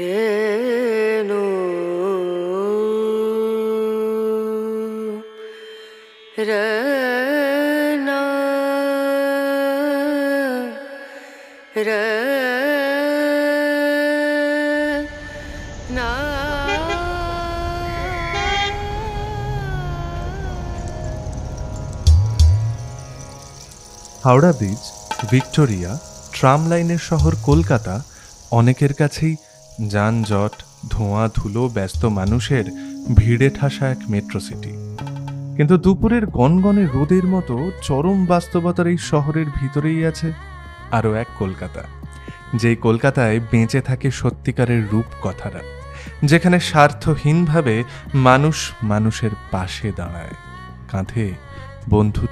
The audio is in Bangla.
রেণু রনা রনা হাওড়া ব্রিজ, ভিক্টোরিয়া, ট্রাম লাইনের শহর কলকাতা অনেকের কাছেই যানজট, ধোঁয়া ধুলো, ব্যস্ত মানুষের ভিড়ে ঠাসা এক মেট্রো সিটি। কিন্তু দুপুরের গনগনে রোদের মতো চরম বাস্তবতার এই শহরের ভিতরেই আছে আরও এক কলকাতা, যেই কলকাতায় বেঁচে থাকে সত্যিকারের রূপকথারা, যেখানে স্বার্থহীনভাবে মানুষ মানুষের পাশে দাঁড়ায়, কাঁধে বন্ধুত্ব